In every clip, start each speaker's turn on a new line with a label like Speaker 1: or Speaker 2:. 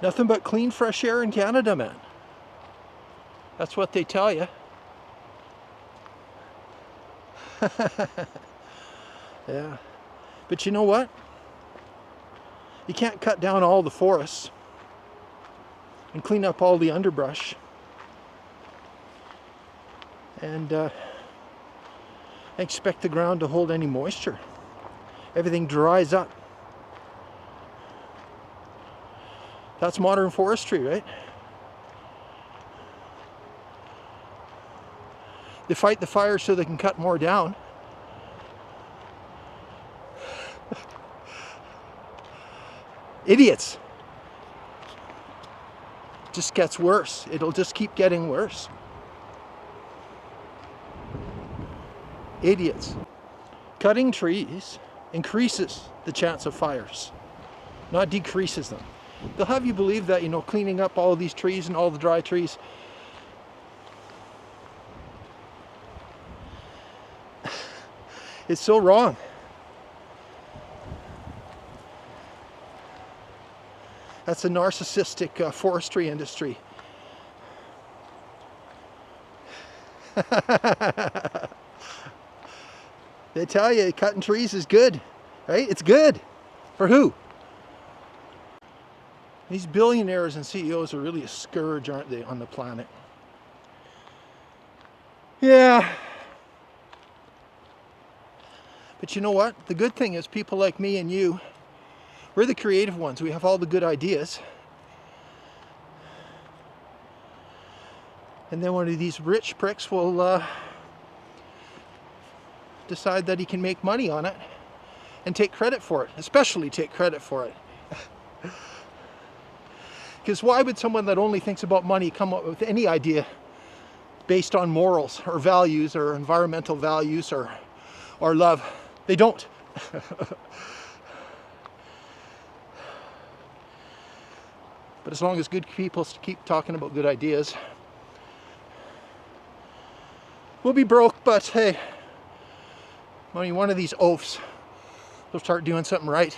Speaker 1: Nothing but clean, fresh air in Canada, man. That's what they tell you. Yeah. But you know what? You can't cut down all the forests and clean up all the underbrush and expect the ground to hold any moisture. Everything dries up. That's modern forestry, right? They fight the fire so they can cut more down. Idiots. Just gets worse. It'll just keep getting worse. Idiots. Cutting trees increases the chance of fires, not decreases them. They'll have you believe that, you know, cleaning up all of these trees and all the dry trees. It's so wrong. That's a narcissistic forestry industry. They tell you cutting trees is good, right? It's good. For who? These billionaires and CEOs are really a scourge, aren't they, on the planet? Yeah. But you know what? The good thing is people like me and you, we're the creative ones. We have all the good ideas. And then one of these rich pricks will decide that he can make money on it and take credit for it, especially take credit for it. Because why would someone that only thinks about money come up with any idea based on morals or values or environmental values or love? They don't. But as long as good people keep talking about good ideas, we'll be broke, but hey, only one of these oafs will start doing something right.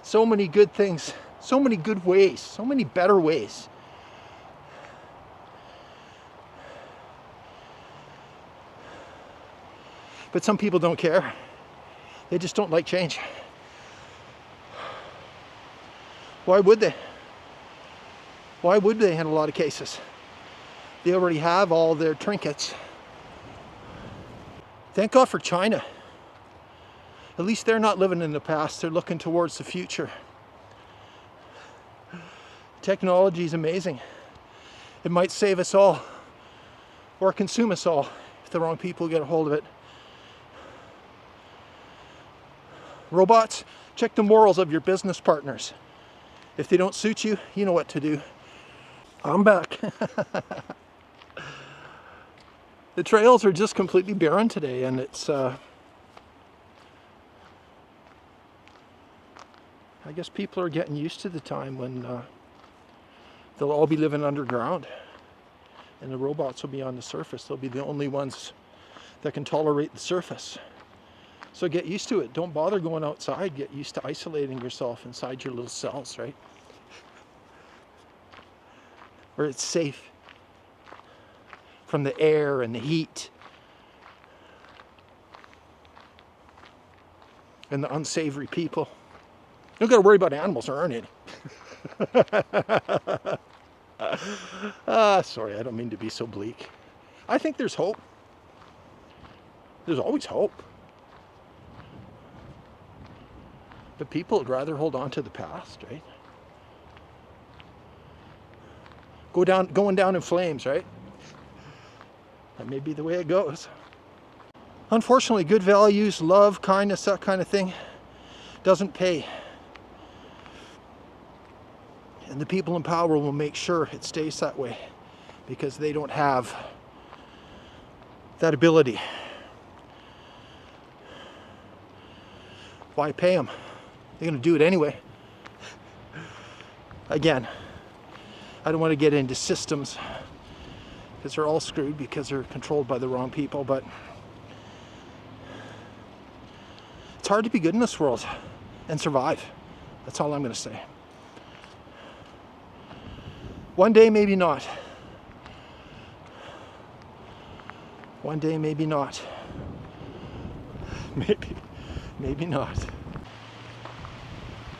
Speaker 1: So many good things, so many good ways, so many better ways. But some people don't care. They just don't like change. Why would they? Why would they in a lot of cases? They already have all their trinkets. Thank God for China. At least they're not living in the past, they're looking towards the future. Technology is amazing. It might save us all, or consume us all, if the wrong people get a hold of it. Robots, check the morals of your business partners. If they don't suit you, you know what to do. I'm back. The trails are just completely barren today, and it's I guess people are getting used to the time when they'll all be living underground and the robots will be on the surface. They'll be the only ones that can tolerate the surface. So get used to it. Don't bother going outside. Get used to isolating yourself inside your little cells, right? Where it's safe from the air and the heat and the unsavory people. You don't got to worry about animals, there aren't any. Sorry, I don't mean to be so bleak. I think there's hope. There's always hope. But people would rather hold on to the past, right? Going down in flames, right? That may be the way it goes. Unfortunately, good values, love, kindness, that kind of thing doesn't pay. And the people in power will make sure it stays that way because they don't have that ability. Why pay them? They're going to do it anyway. Again, I don't want to get into systems because they're all screwed because they're controlled by the wrong people, but it's hard to be good in this world. and survive. That's all I'm going to say. One day, maybe not. One day, maybe not. Maybe not.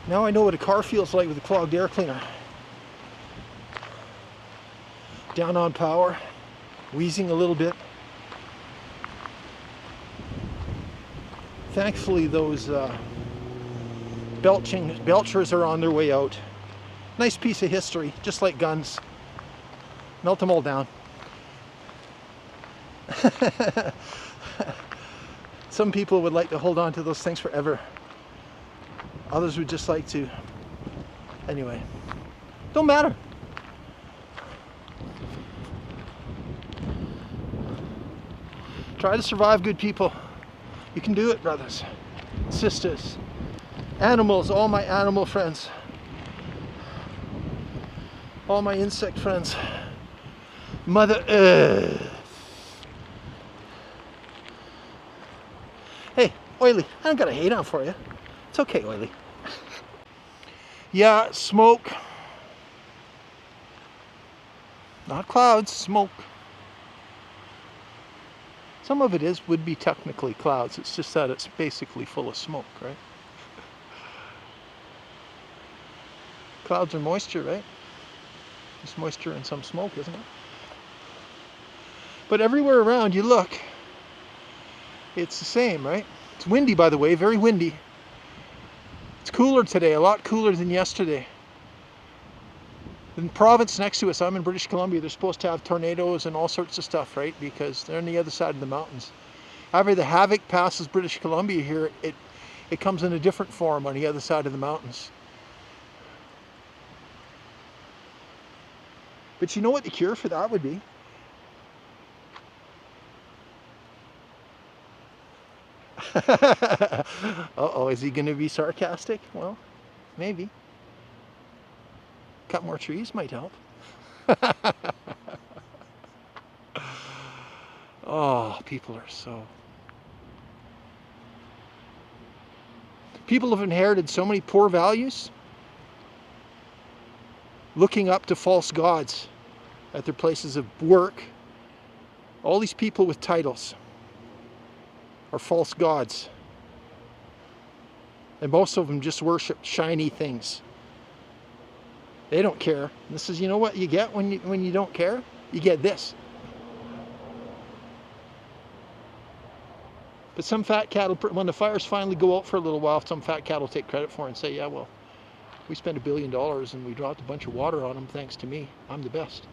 Speaker 1: Now I know what a car feels like with a clogged air cleaner. Down on power, wheezing a little bit. Thankfully those belchers are on their way out. Nice piece of history, just like guns. Melt them all down. Some people would like to hold on to those things forever. Others would just like to. Anyway, don't matter. Try to survive, good people. You can do it, brothers, sisters, animals, all my animal friends, all my insect friends, Mother Earth. Hey, Oily, I don't got a hate on for you. It's okay, Oily. Yeah, smoke. Not clouds, smoke. Some of it would be technically clouds. It's just that it's basically full of smoke, right? Clouds are moisture, right? There's moisture and some smoke, isn't it? But everywhere around you look, it's the same, right? It's windy, by the way, very windy. It's cooler today, a lot cooler than yesterday. In the province next to us, I'm in British Columbia, they're supposed to have tornadoes and all sorts of stuff, right? Because they're on the other side of the mountains. However, the havoc passes British Columbia here, it comes in a different form on the other side of the mountains. But you know what the cure for that would be? Uh-oh, is he going to be sarcastic? Well, maybe. Cut more trees might help. Oh, people are so... People have inherited so many poor values, looking up to false gods at their places of work. All these people with titles are false gods. And most of them just worship shiny things. They don't care. This is, you know what you get when you don't care? You get this. But some fat cattle, when the fires finally go out for a little while, some fat cattle take credit for it and say, yeah, well, we spent $1 billion and we dropped a bunch of water on them thanks to me. I'm the best.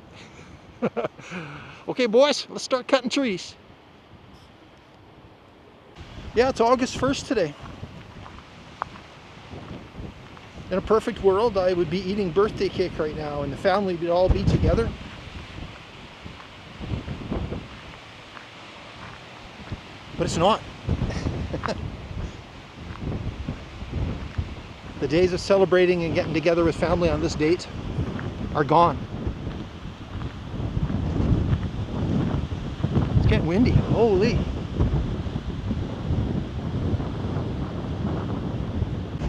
Speaker 1: Okay, boys, let's start cutting trees. Yeah, it's August 1st today. In a perfect world, I would be eating birthday cake right now and the family would all be together. But it's not. The days of celebrating and getting together with family on this date are gone. It's getting windy. Holy.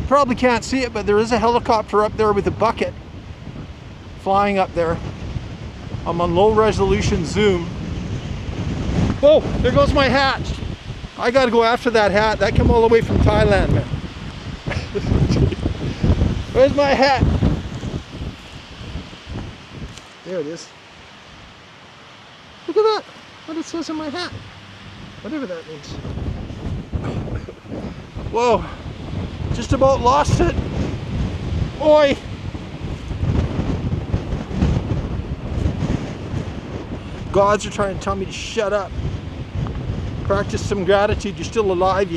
Speaker 1: Probably can't see it, but there is a helicopter up there with a bucket flying up there. I'm on low resolution zoom. Whoa, there goes my hat. I gotta go after that hat. That came all the way from Thailand, man. Where's my hat? There it is. Look at that. What it says on my hat. Whatever that means. Whoa. Just about lost it. Oi! Gods are trying to tell me to shut up. Practice some gratitude. You're still alive.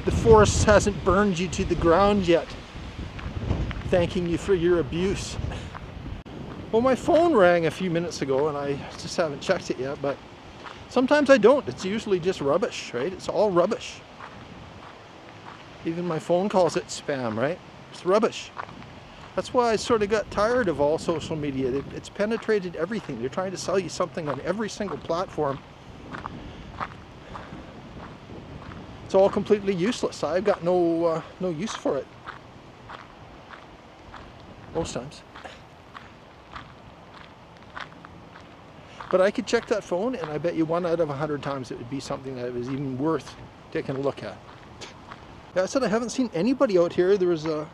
Speaker 1: The forest hasn't burned you to the ground yet. Thanking you for your abuse. Well, my phone rang a few minutes ago and I just haven't checked it yet, but sometimes I don't. It's usually just rubbish, right? It's all rubbish. Even my phone calls it spam, right? It's rubbish. That's why I sort of got tired of all social media. It's penetrated everything. They're trying to sell you something on every single platform. It's all completely useless. I've got no use for it. most times. But I could check that phone, and I bet you 1 out of 100 times it would be something that was even worth taking a look at. Yeah, I said I haven't seen anybody out here. There was a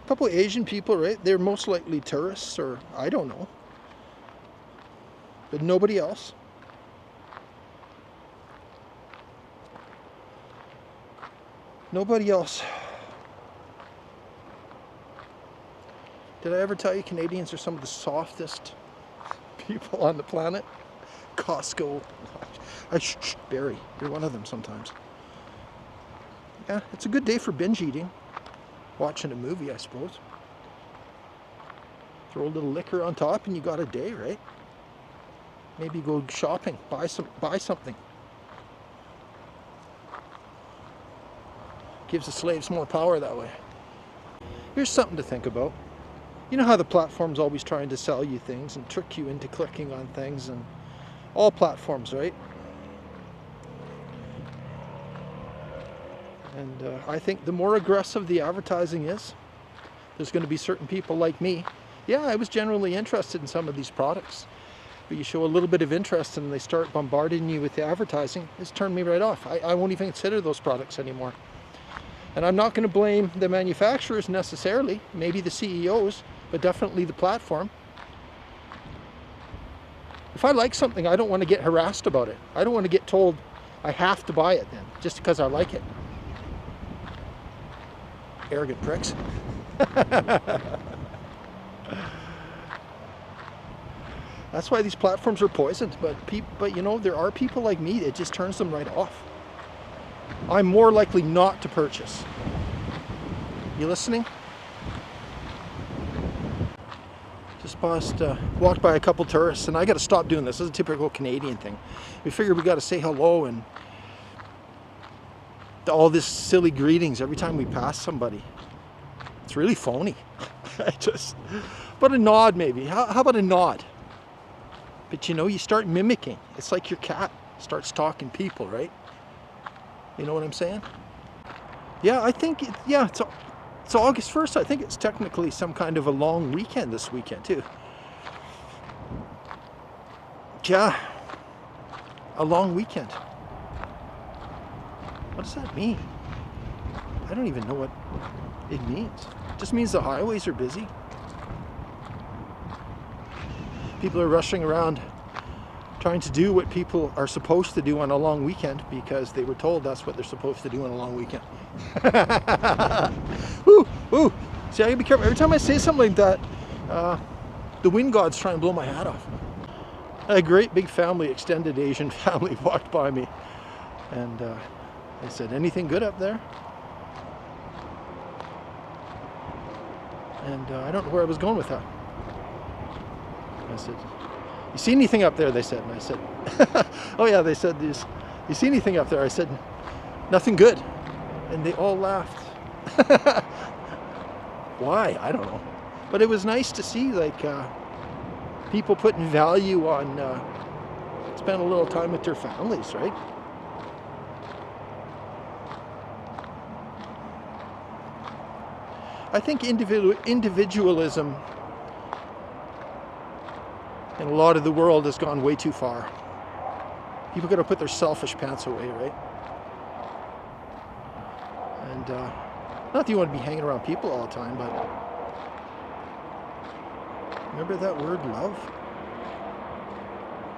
Speaker 1: couple of Asian people, right? They're most likely tourists, or I don't know. But nobody else. Nobody else. Did I ever tell you Canadians are some of the softest people on the planet? Costco. Barry, you're one of them sometimes. Yeah, it's a good day for binge eating. Watching a movie, I suppose. Throw a little liquor on top and you got a day, right? Maybe go shopping, buy something. Gives the slaves more power that way. Here's something to think about. You know how the platform's always trying to sell you things and trick you into clicking on things, and all platforms, right? And I think the more aggressive the advertising is, there's going to be certain people like me. Yeah, I was generally interested in some of these products, but you show a little bit of interest and they start bombarding you with the advertising, it's turned me right off. I won't even consider those products anymore. And I'm not going to blame the manufacturers necessarily, maybe the CEOs, but definitely the platform. If I like something, I don't want to get harassed about it. I don't want to get told I have to buy it then, just because I like it. Arrogant pricks. That's why these platforms are poisoned, but you know, there are people like me, it just turns them right off. I'm more likely not to purchase. You listening? Just walked by a couple tourists, and I got to stop doing this. This is a typical Canadian thing. We figured we got to say hello and all this silly greetings every time we pass somebody. It's really phony. But a nod maybe. How about a nod? But you know, you start mimicking. It's like your cat starts talking people, right? You know what I'm saying? Yeah, I think, it's August 1st. I think it's technically some kind of a long weekend this weekend too. Yeah, a long weekend. What does that mean? I don't even know what it means. It just means the highways are busy. People are rushing around trying to do what people are supposed to do on a long weekend because they were told that's what they're supposed to do on a long weekend. Ooh, ooh. See, I gotta be careful. Every time I say something like that, the wind gods try and blow my hat off. A great big family, extended Asian family, walked by me, and they said, "Anything good up there?" And I don't know where I was going with that. I said, "You see anything up there?" They said, and I said, "Oh yeah." They said, "You see anything up there?" I said, "Nothing good," and they all laughed. Why? I don't know. But it was nice to see, like, people putting value on spending a little time with their families, right? I think individualism in a lot of the world has gone way too far. People got to put their selfish pants away, right? And not that you want to be hanging around people all the time, but remember that word, love?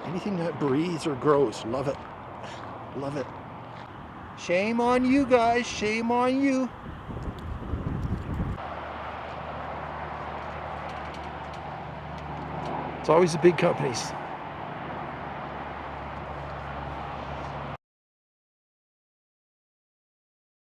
Speaker 1: Anything that breathes or grows, love it. Love it. Shame on you guys, shame on you. It's always the big companies.